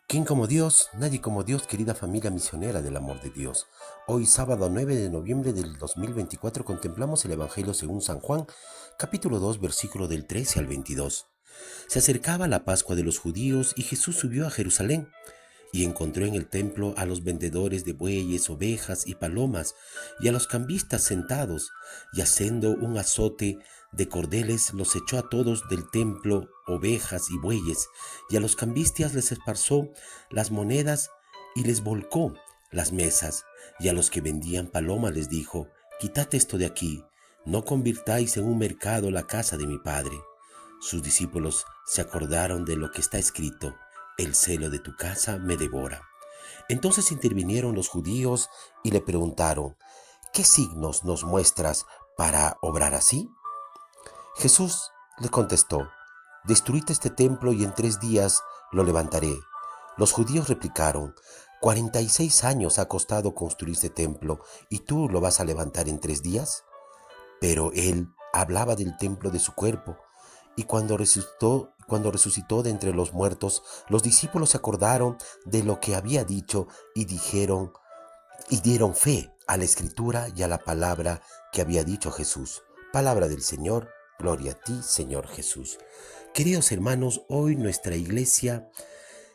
¿Quién como Dios? Nadie como Dios, querida familia misionera del amor de Dios. Hoy, sábado 9 de noviembre del 2024, contemplamos el Evangelio según San Juan, capítulo 2, versículo del 13 al 22. Se acercaba la Pascua de los judíos y Jesús subió a Jerusalén y encontró en el templo a los vendedores de bueyes, ovejas y palomas y a los cambistas sentados, y haciendo un azote de cordeles los echó a todos del templo, ovejas y bueyes, y a los cambistas les esparció las monedas y les volcó las mesas, y a los que vendían palomas les dijo: quitad esto de aquí, no convirtáis en un mercado la casa de mi Padre. Sus discípulos se acordaron de lo que está escrito: el celo de tu casa me devora. Entonces intervinieron los judíos y le preguntaron: ¿qué signos nos muestras para obrar así? Jesús le contestó: destruid este templo y en 3 días lo levantaré. Los judíos replicaron: 46 años ha costado construir este templo y tú lo vas a levantar en 3 días. Pero él hablaba del templo de su cuerpo. Y cuando resucitó de entre los muertos, los discípulos se acordaron de lo que había dicho y dieron fe a la escritura y a la palabra que había dicho Jesús. Palabra del Señor, gloria a ti, Señor Jesús. Queridos hermanos, hoy nuestra iglesia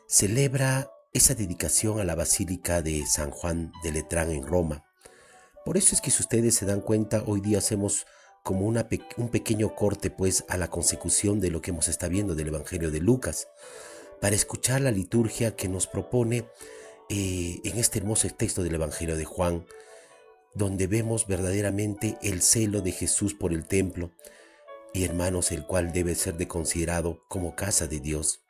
celebra esa dedicación a la Basílica de San Juan de Letrán en Roma. Por eso es que, si ustedes se dan cuenta, hoy día hacemos como un pequeño corte pues a la consecución de lo que hemos estado viendo del Evangelio de Lucas, para escuchar la liturgia que nos propone en este hermoso texto del Evangelio de Juan, donde vemos verdaderamente el celo de Jesús por el templo, y hermanos, el cual debe ser considerado como casa de Dios.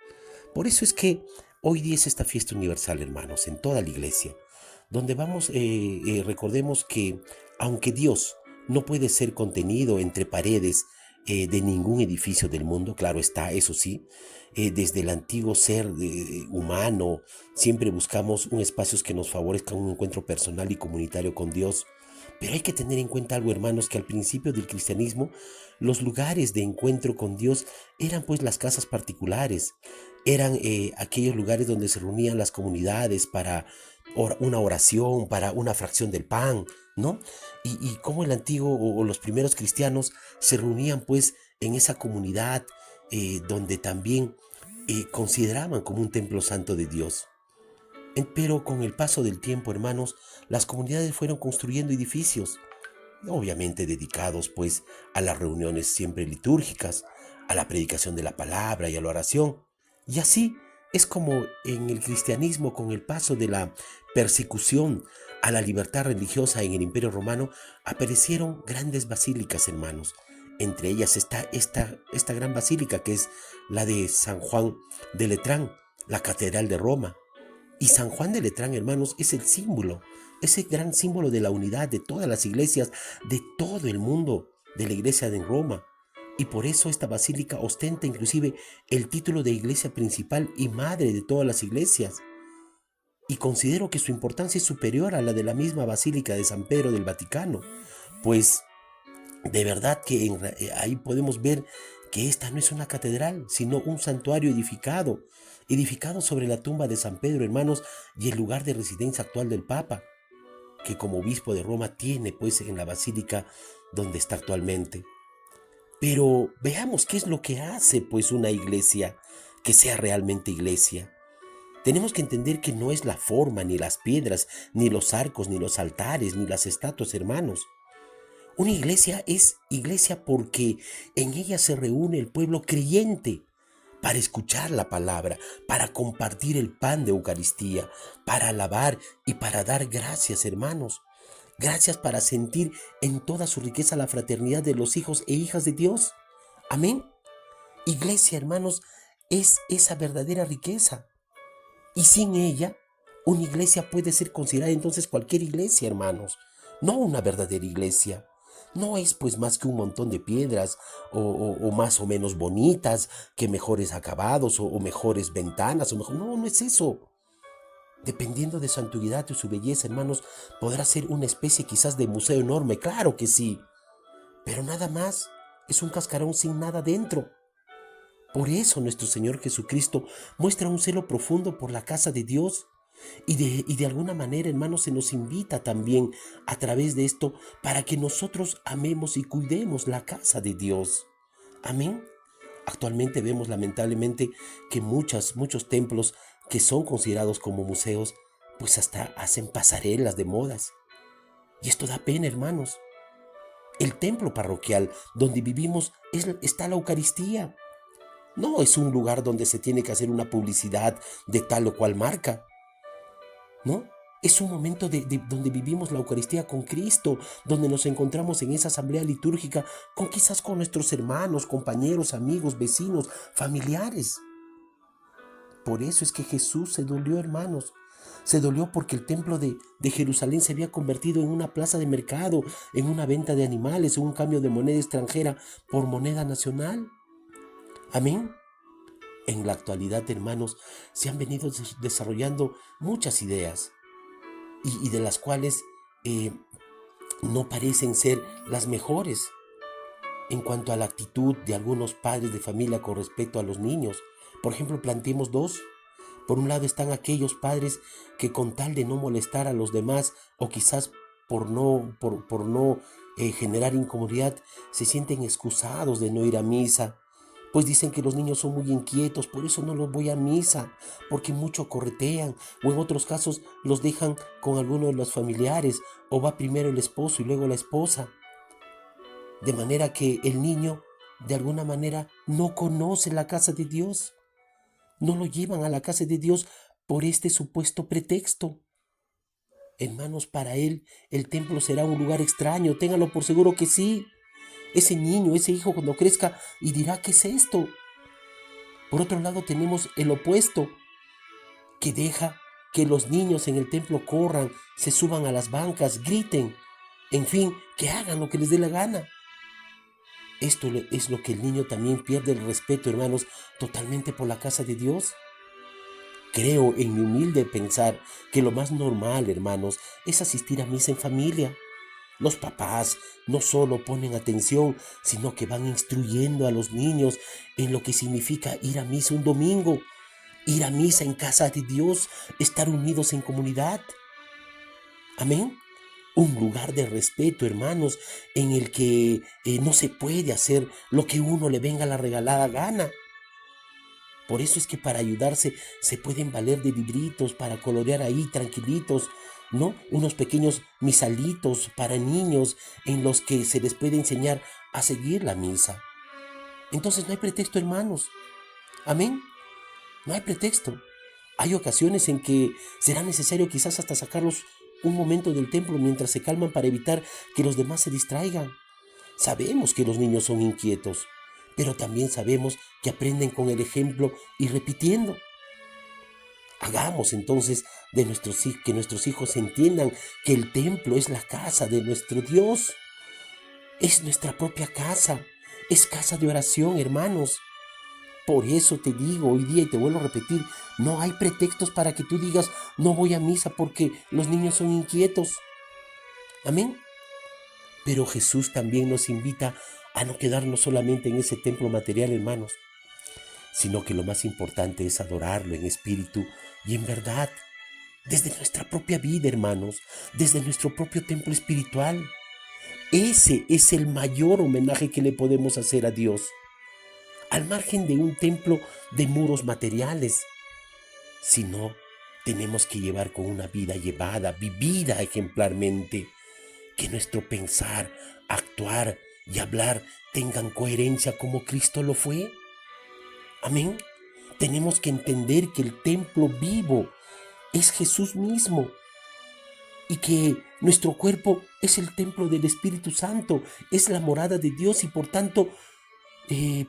Por eso es que hoy día es esta fiesta universal, hermanos, en toda la iglesia, donde recordemos que aunque Dios no puede ser contenido entre paredes de ningún edificio del mundo, claro está, eso sí, desde el antiguo ser humano, siempre buscamos un espacio que nos favorezca un encuentro personal y comunitario con Dios. Pero hay que tener en cuenta algo, hermanos, que al principio del cristianismo los lugares de encuentro con Dios eran pues las casas particulares, eran aquellos lugares donde se reunían las comunidades para una oración, para una fracción del pan, ¿no? Y cómo el antiguo o los primeros cristianos se reunían pues en esa comunidad donde también consideraban como un templo santo de Dios. Pero con el paso del tiempo, hermanos, las comunidades fueron construyendo edificios, obviamente dedicados pues a las reuniones siempre litúrgicas, a la predicación de la palabra y a la oración. Y así es como en el cristianismo, con el paso de la persecución a la libertad religiosa en el Imperio Romano, aparecieron grandes basílicas, hermanos. Entre ellas está esta gran basílica que es la de San Juan de Letrán, la Catedral de Roma. Y San Juan de Letrán, hermanos, es el símbolo, ese gran símbolo de la unidad de todas las iglesias, de todo el mundo, de la iglesia de Roma. Y por eso esta basílica ostenta inclusive el título de iglesia principal y madre de todas las iglesias. Y considero que su importancia es superior a la de la misma Basílica de San Pedro del Vaticano, pues de verdad que ahí podemos ver que esta no es una catedral, sino un santuario edificado sobre la tumba de San Pedro, hermanos, y el lugar de residencia actual del Papa, que como obispo de Roma tiene pues en la basílica donde está actualmente. Pero veamos qué es lo que hace pues una iglesia que sea realmente iglesia. Tenemos que entender que no es la forma, ni las piedras, ni los arcos, ni los altares, ni las estatuas, hermanos. Una iglesia es iglesia porque en ella se reúne el pueblo creyente para escuchar la palabra, para compartir el pan de Eucaristía, para alabar y para dar gracias, hermanos. Gracias para sentir en toda su riqueza la fraternidad de los hijos e hijas de Dios. Amén. Iglesia, hermanos, es esa verdadera riqueza. Y sin ella, una iglesia puede ser considerada entonces cualquier iglesia, hermanos, no una verdadera iglesia. No es pues más que un montón de piedras o más o menos bonitas, que mejores acabados o mejores ventanas. No, no es eso. Dependiendo de su antigüedad y su belleza, hermanos, podrá ser una especie quizás de museo enorme, claro que sí. Pero nada más, es un cascarón sin nada dentro. Por eso nuestro Señor Jesucristo muestra un celo profundo por la casa de Dios. Y de alguna manera, hermanos, se nos invita también a través de esto para que nosotros amemos y cuidemos la casa de Dios. Amén. Actualmente vemos lamentablemente que muchos templos que son considerados como museos, pues hasta hacen pasarelas de modas. Y esto da pena, hermanos. El templo parroquial donde vivimos está la Eucaristía. No es un lugar donde se tiene que hacer una publicidad de tal o cual marca, ¿no? Es un momento donde vivimos la Eucaristía con Cristo, donde nos encontramos en esa asamblea litúrgica quizás con nuestros hermanos, compañeros, amigos, vecinos, familiares. Por eso es que Jesús se dolió, hermanos. Se dolió porque el templo de Jerusalén se había convertido en una plaza de mercado, en una venta de animales, en un cambio de moneda extranjera por moneda nacional. Amén. En la actualidad, hermanos, se han venido desarrollando muchas ideas y de las cuales no parecen ser las mejores en cuanto a la actitud de algunos padres de familia con respecto a los niños. Por ejemplo, planteemos dos. Por un lado están aquellos padres que con tal de no molestar a los demás o quizás por no generar incomodidad, se sienten excusados de no ir a misa. Pues dicen que los niños son muy inquietos, por eso no los voy a misa, porque mucho corretean, o en otros casos los dejan con alguno de los familiares, o va primero el esposo y luego la esposa. De manera que el niño, de alguna manera, no conoce la casa de Dios. No lo llevan a la casa de Dios por este supuesto pretexto. Hermanos, para él el templo será un lugar extraño, ténganlo por seguro que sí. Ese niño, ese hijo cuando crezca y dirá, ¿qué es esto? Por otro lado tenemos el opuesto, que deja que los niños en el templo corran, se suban a las bancas, griten, en fin, que hagan lo que les dé la gana. Esto es lo que el niño también pierde el respeto, hermanos, totalmente por la casa de Dios. Creo en mi humilde pensar que lo más normal, hermanos, es asistir a misa en familia. Los papás no solo ponen atención, sino que van instruyendo a los niños en lo que significa ir a misa un domingo, ir a misa en casa de Dios, estar unidos en comunidad. Amén. Un lugar de respeto, hermanos, en el que no se puede hacer lo que uno le venga a la regalada gana. Por eso es que para ayudarse se pueden valer de libritos para colorear ahí tranquilitos, ¿no? Unos pequeños misalitos para niños en los que se les puede enseñar a seguir la misa. Entonces no hay pretexto, hermanos. Amén. No hay pretexto. Hay ocasiones en que será necesario quizás hasta sacarlos un momento del templo mientras se calman para evitar que los demás se distraigan. Sabemos que los niños son inquietos, pero también sabemos que aprenden con el ejemplo y repitiendo. Hagamos entonces que nuestros hijos entiendan que el templo es la casa de nuestro Dios. Es nuestra propia casa. Es casa de oración, hermanos. Por eso te digo hoy día y te vuelvo a repetir, no hay pretextos para que tú digas no voy a misa porque los niños son inquietos. Amén. Pero Jesús también nos invita a no quedarnos solamente en ese templo material, hermanos, sino que lo más importante es adorarlo en espíritu y en verdad, desde nuestra propia vida, hermanos, desde nuestro propio templo espiritual. Ese es el mayor homenaje que le podemos hacer a Dios, al margen de un templo de muros materiales, sino tenemos que llevar con una vida llevada, vivida ejemplarmente, que nuestro pensar, actuar y hablar tengan coherencia como Cristo lo fue. Amén. Tenemos que entender que el templo vivo es Jesús mismo y que nuestro cuerpo es el templo del Espíritu Santo, es la morada de Dios y por tanto,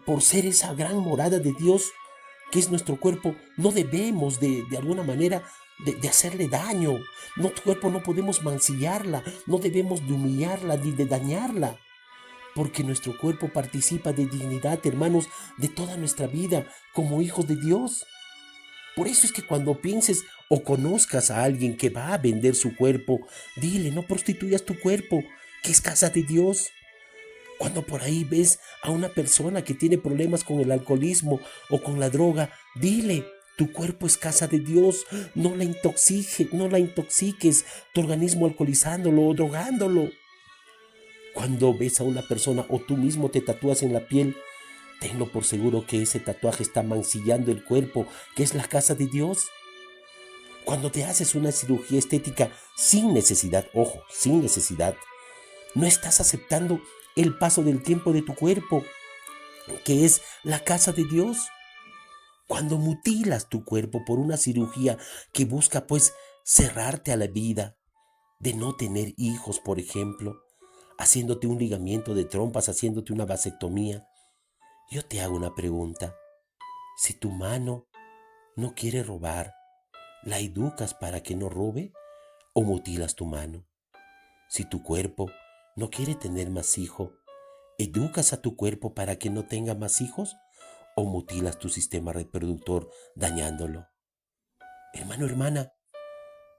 por ser esa gran morada de Dios que es nuestro cuerpo, no debemos de alguna manera de hacerle daño. Nuestro cuerpo no podemos mancillarla, no debemos de humillarla ni de dañarla. Porque nuestro cuerpo participa de dignidad, hermanos, de toda nuestra vida como hijos de Dios. Por eso es que cuando pienses o conozcas a alguien que va a vender su cuerpo, dile, no prostituyas tu cuerpo, que es casa de Dios. Cuando por ahí ves a una persona que tiene problemas con el alcoholismo o con la droga, dile, tu cuerpo es casa de Dios, no la intoxiques, tu organismo alcoholizándolo o drogándolo. Cuando ves a una persona o tú mismo te tatúas en la piel, tenlo por seguro que ese tatuaje está mancillando el cuerpo, que es la casa de Dios. Cuando te haces una cirugía estética sin necesidad, ojo, sin necesidad, no estás aceptando el paso del tiempo de tu cuerpo, que es la casa de Dios. Cuando mutilas tu cuerpo por una cirugía que busca pues cerrarte a la vida, de no tener hijos, por ejemplo, haciéndote un ligamiento de trompas, haciéndote una vasectomía, yo te hago una pregunta. Si tu mano no quiere robar, ¿la educas para que no robe o mutilas tu mano? Si tu cuerpo no quiere tener más hijos, ¿educas a tu cuerpo para que no tenga más hijos o mutilas tu sistema reproductor dañándolo? Hermano, hermana,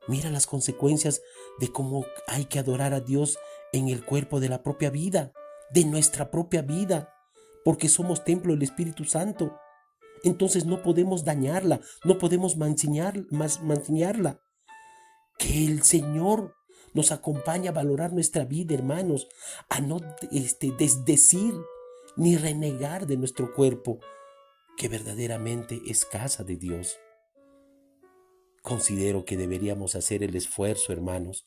mira las consecuencias de cómo hay que adorar a Dios en el cuerpo de la propia vida, de nuestra propia vida, porque somos templo del Espíritu Santo. Entonces no podemos dañarla, no podemos mancillarla. Que el Señor nos acompañe a valorar nuestra vida, hermanos, a no desdecir ni renegar de nuestro cuerpo, que verdaderamente es casa de Dios. Considero que deberíamos hacer el esfuerzo, hermanos,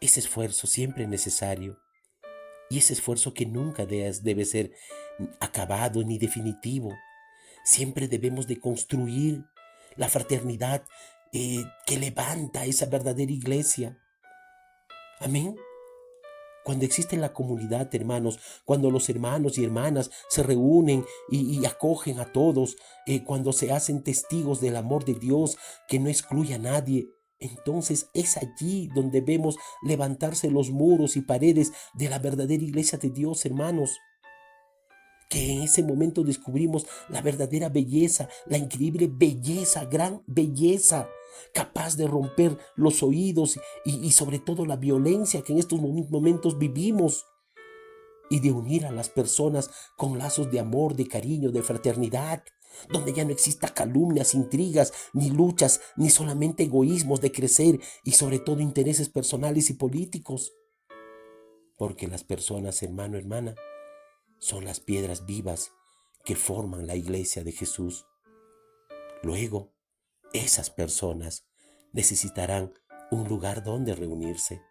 ese esfuerzo siempre necesario, y ese esfuerzo que nunca debe ser acabado ni definitivo. Siempre debemos de construir la fraternidad que levanta esa verdadera iglesia. Amén. Cuando existe la comunidad, hermanos, cuando los hermanos y hermanas se reúnen y acogen a todos, cuando se hacen testigos del amor de Dios que no excluye a nadie, entonces es allí donde vemos levantarse los muros y paredes de la verdadera iglesia de Dios, hermanos. Que en ese momento descubrimos la verdadera belleza, la increíble belleza, gran belleza, capaz de romper los oídos y sobre todo la violencia que en estos momentos vivimos, y de unir a las personas con lazos de amor, de cariño, de fraternidad, donde ya no exista calumnias, intrigas, ni luchas, ni solamente egoísmos de crecer y sobre todo intereses personales y políticos. Porque las personas, hermano, hermana, son las piedras vivas que forman la iglesia de Jesús. Luego, esas personas necesitarán un lugar donde reunirse.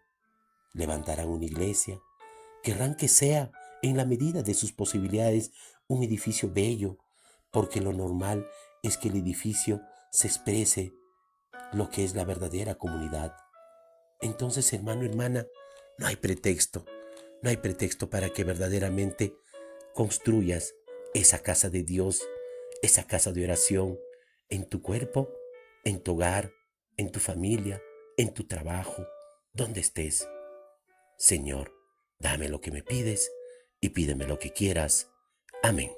Levantarán una iglesia. Querrán que sea, en la medida de sus posibilidades, un edificio bello, porque lo normal es que el edificio se exprese lo que es la verdadera comunidad. Entonces, hermano, hermana, no hay pretexto. No hay pretexto para que verdaderamente construyas esa casa de Dios, esa casa de oración en tu cuerpo, en tu hogar, en tu familia, en tu trabajo, donde estés. Señor, dame lo que me pides y pídeme lo que quieras. Amén.